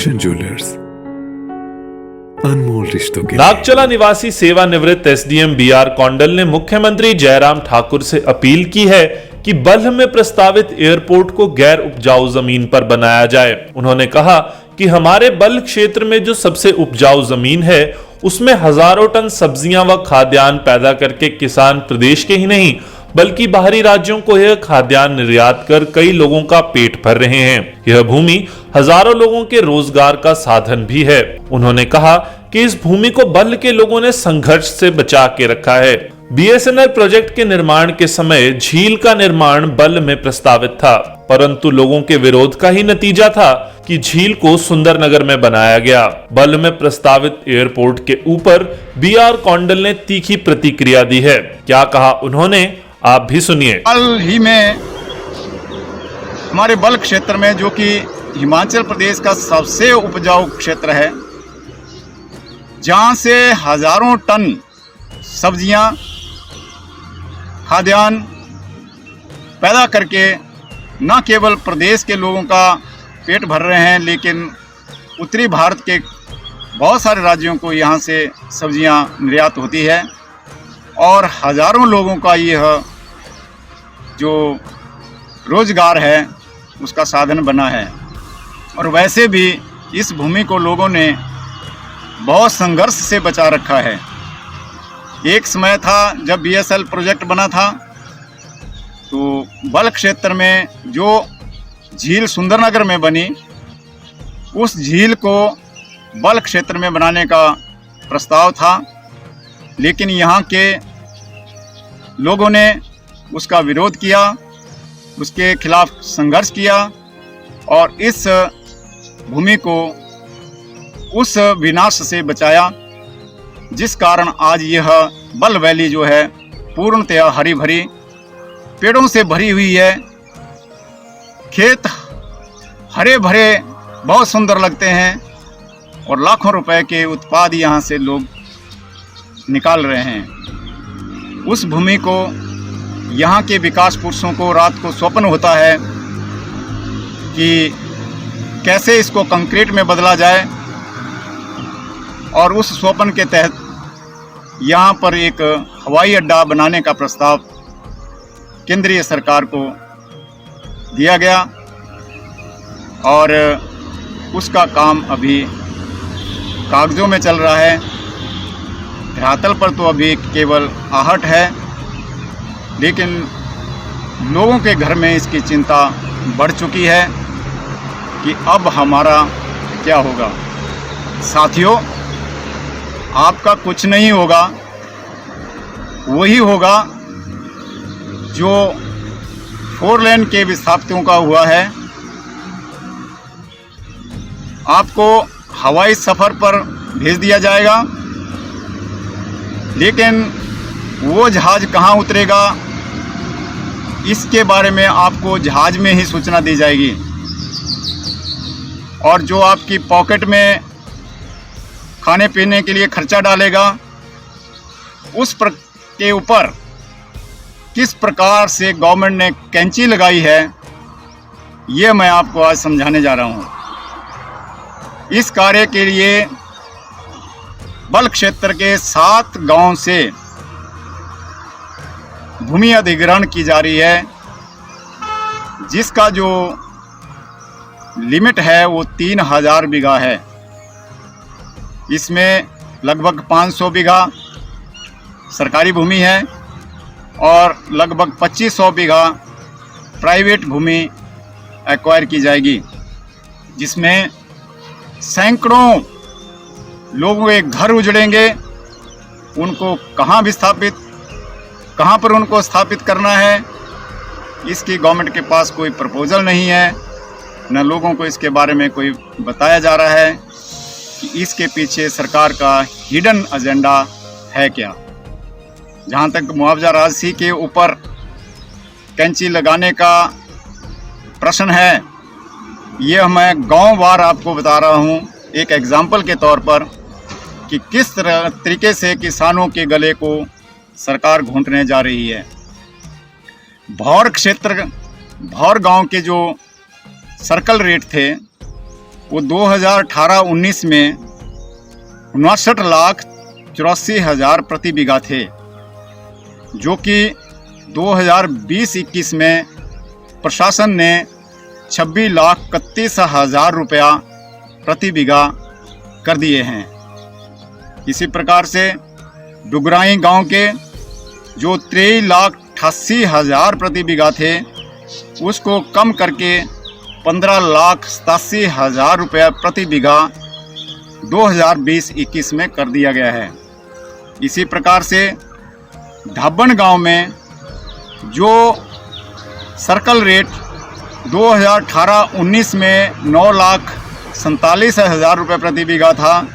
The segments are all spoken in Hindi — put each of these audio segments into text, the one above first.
सुदर्शन ज्वेलर्स, अनमोल रिश्तों के नागचला निवासी सेवानिवृत्त एसडीएम बीआर कौंडल ने मुख्यमंत्री जयराम ठाकुर से अपील की है कि बल्ह में प्रस्तावित एयरपोर्ट को गैर उपजाऊ जमीन पर बनाया जाए। उन्होंने कहा कि हमारे बल्ह क्षेत्र में जो सबसे उपजाऊ जमीन है उसमें हजारों टन सब्जियां व खाद्यान्न पैदा करके किसान प्रदेश के ही नहीं बल्कि बाहरी राज्यों को यह खाद्यान्न निर्यात कर कई लोगों का पेट भर रहे हैं। यह भूमि हजारों लोगों के रोजगार का साधन भी है। उन्होंने कहा कि इस भूमि को बल्ह के लोगों ने संघर्ष से बचा के रखा है। बीएसएनएल प्रोजेक्ट के निर्माण के समय झील का निर्माण बल्ह में प्रस्तावित था, परंतु लोगों के विरोध का ही नतीजा था कि झील को सुंदरनगर में बनाया गया। बल्ह में प्रस्तावित एयरपोर्ट के ऊपर बीआर कौंडल ने तीखी प्रतिक्रिया दी है। क्या कहा उन्होंने, आप भी सुनिए। हाल ही में हमारे बल्ह क्षेत्र में, जो कि हिमाचल प्रदेश का सबसे उपजाऊ क्षेत्र है, जहां से हजारों टन सब्जियां, खाद्यान्न पैदा करके न केवल प्रदेश के लोगों का पेट भर रहे हैं, लेकिन उत्तरी भारत के बहुत सारे राज्यों को यहाँ से सब्जियां निर्यात होती है और हजारों लोगों का यह जो रोजगार है उसका साधन बना है। और वैसे भी इस भूमि को लोगों ने बहुत संघर्ष से बचा रखा है। एक समय था जब बीएसएनएल प्रोजेक्ट बना था तो बल्ह क्षेत्र में जो झील सुंदरनगर में बनी, उस झील को बल्ह क्षेत्र में बनाने का प्रस्ताव था, लेकिन यहाँ के लोगों ने उसका विरोध किया, उसके खिलाफ संघर्ष किया और इस भूमि को उस विनाश से बचाया, जिस कारण आज यह बल्ह वैली जो है पूर्णतया हरी भरी पेड़ों से भरी हुई है। खेत हरे भरे बहुत सुंदर लगते हैं और लाखों रुपए के उत्पाद यहाँ से लोग निकाल रहे हैं। उस भूमि को यहाँ के विकास पुरुषों को रात को स्वप्न होता है कि कैसे इसको कंक्रीट में बदला जाए और उस स्वप्न के तहत यहाँ पर एक हवाई अड्डा बनाने का प्रस्ताव केंद्रीय सरकार को दिया गया और उसका काम अभी कागजों में चल रहा है। धरातल पर तो अभी केवल आहट है, लेकिन लोगों के घर में इसकी चिंता बढ़ चुकी है कि अब हमारा क्या होगा। साथियों, आपका कुछ नहीं होगा, वही होगा जो 4 लेन के विस्थापितों का हुआ है। आपको हवाई सफ़र पर भेज दिया जाएगा, लेकिन वो जहाज़ कहाँ उतरेगा इसके बारे में आपको जहाज़ में ही सूचना दी जाएगी। और जो आपकी पॉकेट में खाने पीने के लिए खर्चा डालेगा, उस के ऊपर किस प्रकार से गवर्नमेंट ने कैंची लगाई है, ये मैं आपको आज समझाने जा रहा हूँ। इस कार्य के लिए बल्ह क्षेत्र के 7 गांव से भूमि अधिग्रहण की जा रही है, जिसका जो लिमिट है वो 3000 बीघा है। इसमें लगभग 500 बीघा सरकारी भूमि है और लगभग 2500 बीघा प्राइवेट भूमि एक्वायर की जाएगी, जिसमें सैकड़ों लोगों के घर उजड़ेंगे। उनको कहाँ पर उनको स्थापित करना है, इसकी गवर्नमेंट के पास कोई प्रपोजल नहीं है, न लोगों को इसके बारे में कोई बताया जा रहा है कि इसके पीछे सरकार का हिडन एजेंडा है क्या। जहाँ तक मुआवजा राशि के ऊपर कैंची लगाने का प्रश्न है, यह मैं गांव-वार आपको बता रहा हूँ एक एग्जाम्पल के तौर पर कि किस तरीके से किसानों के गले को सरकार घोंटने जा रही है। भौर गांव के जो सर्कल रेट थे वो 2018-19 में 59,84,000 प्रति बीघा थे, जो कि 2020-21 में प्रशासन ने 26,31,000 रुपया प्रति बीघा कर दिए हैं। इसी प्रकार से डुगराई गांव के जो 23,88,000 प्रति बीघा थे, उसको कम करके 15,87,000 रुपया प्रति बीघा 2020-21 में कर दिया गया है। इसी प्रकार से ढाबन गांव में जो सर्कल रेट 2018-19 में 9,47,000 रुपये प्रति बीघा था,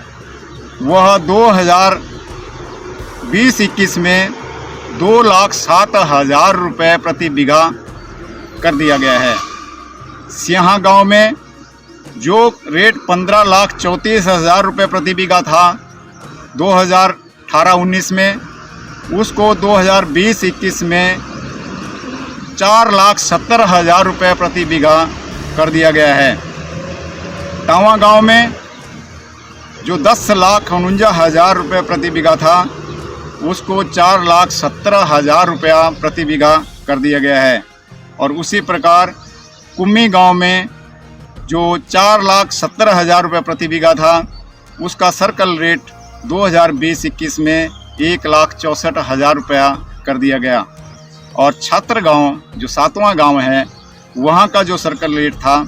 वह 2020-21 में 2,07,000 रुपये प्रति बीघा कर दिया गया है। सियाहा गांव में जो रेट 15,34,000 रुपये प्रति बीघा था 2018-19 में, उसको 2020-21 में 4,70,000 रुपये प्रति बीघा कर दिया गया है। टावा गांव में जो 10,49,000 रुपये प्रति बीघा था, उसको 4,70,000 रुपया प्रति बीघा कर दिया गया है। और उसी प्रकार कुम्मी गांव में जो 4,70,000 रुपये प्रति बीघा था, उसका सर्कल रेट 2020-21 में 1,64,000 रुपया कर दिया गया। और छात्र गांव जो 7वां गांव है, वहां का जो सर्कल रेट था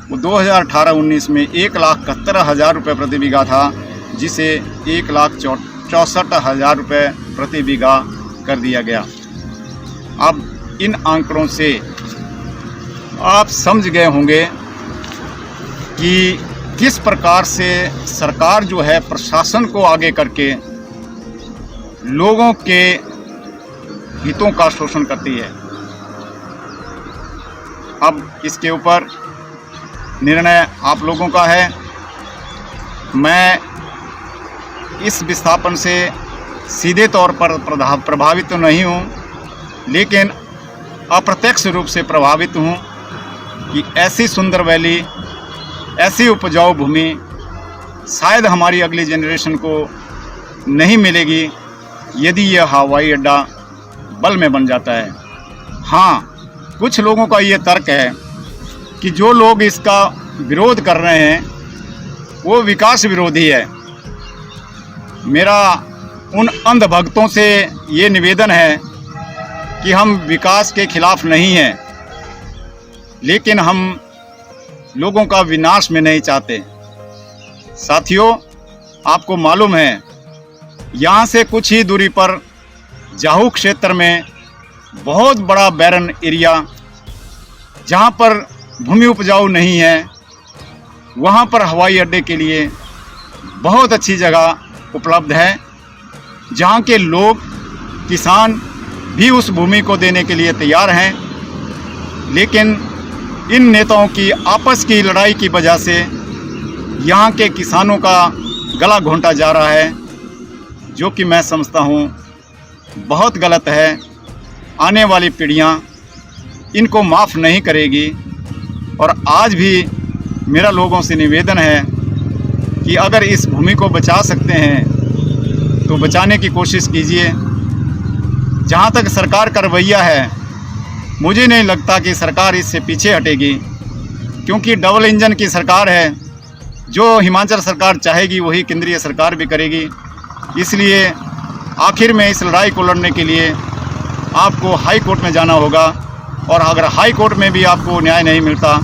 वो 2018-19 में 1,71,000 रुपये प्रति बीघा था, जिसे 1,64,000 रुपये प्रति बीघा कर दिया गया। अब इन आंकड़ों से आप समझ गए होंगे कि किस प्रकार से सरकार जो है प्रशासन को आगे करके लोगों के हितों का शोषण करती है। अब इसके ऊपर निर्णय आप लोगों का है। मैं इस विस्थापन से सीधे तौर पर प्रभावित तो नहीं हूँ, लेकिन अप्रत्यक्ष रूप से प्रभावित हूँ कि ऐसी सुंदर वैली, ऐसी उपजाऊ भूमि शायद हमारी अगली जनरेशन को नहीं मिलेगी यदि यह हवाई अड्डा बल में बन जाता है। हाँ, कुछ लोगों का ये तर्क है कि जो लोग इसका विरोध कर रहे हैं वो विकास विरोधी है। मेरा उन अंधभक्तों से ये निवेदन है कि हम विकास के खिलाफ नहीं हैं, लेकिन हम लोगों का विनाश में नहीं चाहते। साथियों, आपको मालूम है, यहाँ से कुछ ही दूरी पर जाहू क्षेत्र में बहुत बड़ा बैरन एरिया, जहाँ पर भूमि उपजाऊ नहीं है, वहाँ पर हवाई अड्डे के लिए बहुत अच्छी जगह उपलब्ध है, जहाँ के लोग, किसान भी उस भूमि को देने के लिए तैयार हैं। लेकिन इन नेताओं की आपस की लड़ाई की वजह से यहाँ के किसानों का गला घोंटा जा रहा है, जो कि मैं समझता हूँ बहुत गलत है। आने वाली पीढ़ियाँ इनको माफ़ नहीं करेगी। और आज भी मेरा लोगों से निवेदन है कि अगर इस भूमि को बचा सकते हैं तो बचाने की कोशिश कीजिए। जहाँ तक सरकार का रवैया है, मुझे नहीं लगता कि सरकार इससे पीछे हटेगी, क्योंकि डबल इंजन की सरकार है। जो हिमाचल सरकार चाहेगी वही केंद्रीय सरकार भी करेगी। इसलिए आखिर में इस लड़ाई को लड़ने के लिए आपको हाई कोर्ट में जाना होगा, और अगर हाई कोर्ट में भी आपको न्याय नहीं मिलता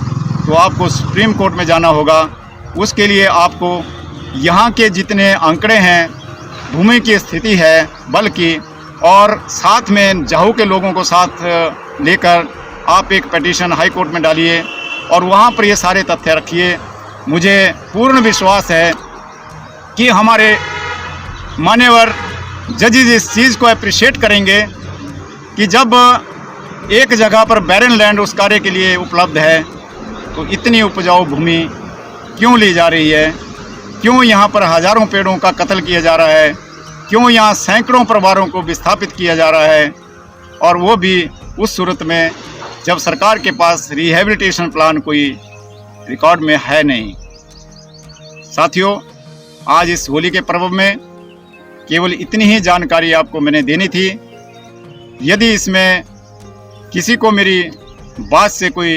तो आपको सुप्रीम कोर्ट में जाना होगा। उसके लिए आपको यहाँ के जितने आंकड़े हैं, भूमि की स्थिति है बल की, और साथ में जाहू के लोगों को साथ लेकर आप एक पिटीशन हाई कोर्ट में डालिए और वहाँ पर ये सारे तथ्य रखिए। मुझे पूर्ण विश्वास है कि हमारे मान्यवर जजेज इस चीज़ को अप्रिशिएट करेंगे कि जब एक जगह पर बैरन लैंड उस कार्य के लिए उपलब्ध है तो इतनी उपजाऊ भूमि क्यों ली जा रही है, क्यों यहाँ पर हज़ारों पेड़ों का कत्ल किया जा रहा है, क्यों यहाँ सैकड़ों परिवारों को विस्थापित किया जा रहा है, और वो भी उस सूरत में जब सरकार के पास रिहेबिलिटेशन प्लान कोई रिकॉर्ड में है नहीं। साथियों, आज इस होली के पर्व में केवल इतनी ही जानकारी आपको मैंने देनी थी। यदि इसमें किसी को मेरी बात से कोई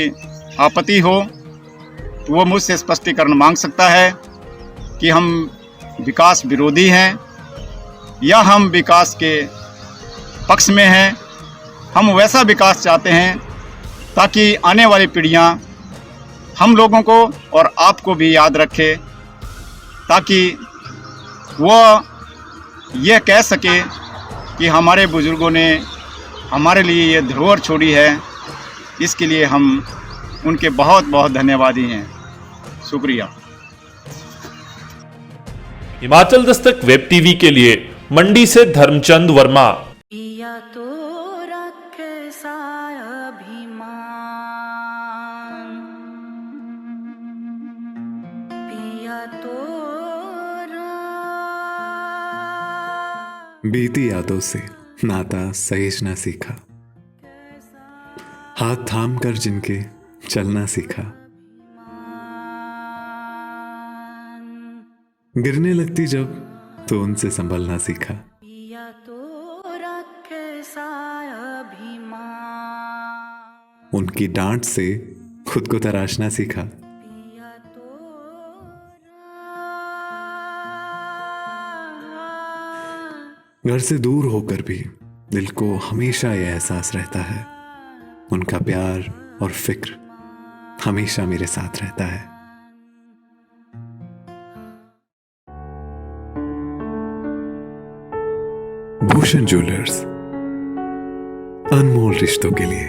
आपत्ति हो तो वो मुझसे स्पष्टीकरण मांग सकता है कि हम विकास विरोधी हैं या हम विकास के पक्ष में हैं। हम वैसा विकास चाहते हैं ताकि आने वाली पीढ़ियां हम लोगों को और आपको भी याद रखे, ताकि वो यह कह सके कि हमारे बुजुर्गों ने हमारे लिए ये धरोहर छोड़ी है। इसके लिए हम उनके बहुत बहुत धन्यवादी हैं। शुक्रिया। हिमाचल दस्तक वेब टीवी के लिए मंडी से धर्मचंद वर्मा। पिया तो रखे सा अभिमान, पिया तो बीती यादों से नाता सहेजना सीखा, हाथ थाम कर जिनके चलना सीखा, गिरने लगती जब तो उनसे संभलना सीखा। पिया तो रखे सा अभिमान, उनकी डांट से खुद को तराशना सीखा। पिया तो घर से दूर होकर भी दिल को हमेशा यह एहसास रहता है, उनका प्यार और फिक्र हमेशा मेरे साथ रहता है। भूषण ज्वेलर्स, अनमोल रिश्तों के लिए।